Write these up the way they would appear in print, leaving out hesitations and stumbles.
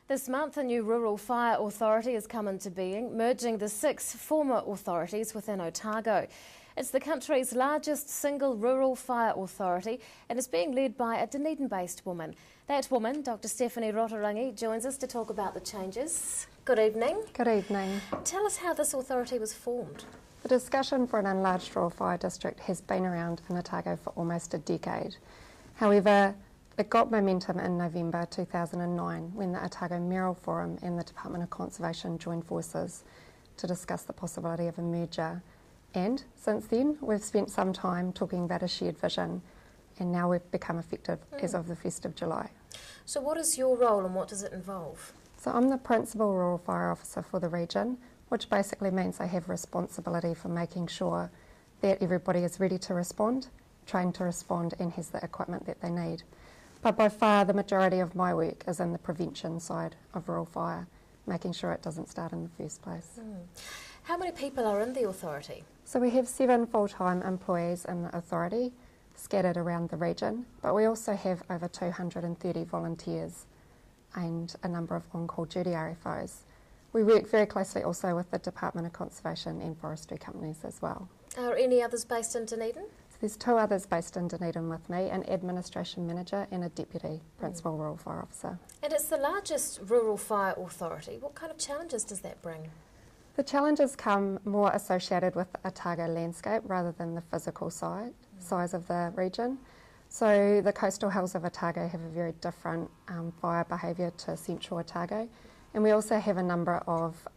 This month, a new rural fire authority has come into being, merging the 6 former authorities within Otago. It's the country's largest single rural fire authority and is being led by a Dunedin-based woman. That woman, Dr. Stephanie Rotarangi, joins us to talk about the changes. Good evening. Good evening. Tell us how this authority was formed. The discussion for an enlarged rural fire district has been around in Otago for almost a decade. However, it got momentum in November 2009 when the Otago Mayoral Forum and the Department of Conservation joined forces to discuss the possibility of a merger. And since then, we've spent some time talking about a shared vision, and now we've become effective as of the 1st of July. So what is your role and what does it involve? So I'm the Principal Rural Fire Officer for the region, which basically means I have responsibility for making sure that everybody is ready to respond, trained to respond, and has the equipment that they need. But by far the majority of my work is in the prevention side of rural fire, making sure it doesn't start in the first place. How many people are in the authority? So we have 7 full-time employees in the authority, scattered around the region, but we also have over 230 volunteers and a number of on-call duty RFOs. We work very closely also with the Department of Conservation and forestry companies as well. Are any others based in Dunedin? So there's 2 others based in Dunedin with me, an administration manager and a deputy principal rural fire officer. And it's the largest rural fire authority. What kind of challenges does that bring? The challenges come more associated with the Otago landscape rather than the physical size of the region. So the coastal hills of Otago have a very different fire behaviour to central Otago, and we also have a number of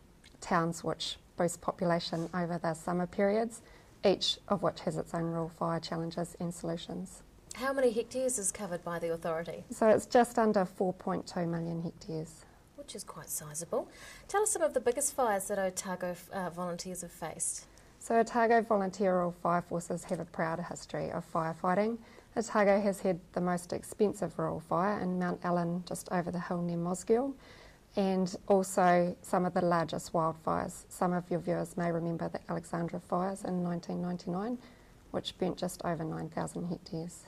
towns which boost population over the summer periods, each of which has its own rural fire challenges and solutions. How many hectares is covered by the authority? So it's just under 4.2 million hectares. Which is quite sizable. Tell us some of the biggest fires that Otago volunteers have faced. So Otago volunteer rural fire forces have a proud history of firefighting. Otago has had the most expensive rural fire in Mount Allen, just over the hill near Mosgiel, and also some of the largest wildfires. Some of your viewers may remember the Alexandra fires in 1999, which burnt just over 9,000 hectares.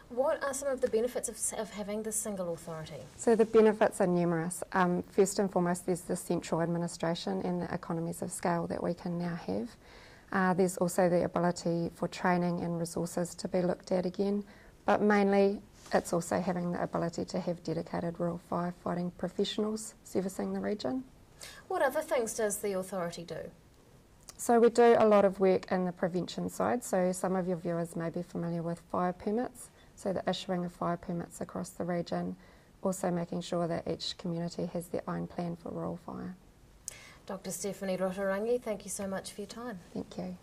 What are some of the benefits of having this single authority? So the benefits are numerous. First and foremost, there's the central administration and the economies of scale that we can now have. There's also the ability for training and resources to be looked at again, but mainly it's also having the ability to have dedicated rural firefighting professionals servicing the region. What other things does the authority do? So we do a lot of work in the prevention side, so some of your viewers may be familiar with fire permits, so the issuing of fire permits across the region, also making sure that each community has their own plan for rural fire. Dr. Stephanie Rotarangi, thank you so much for your time. Thank you.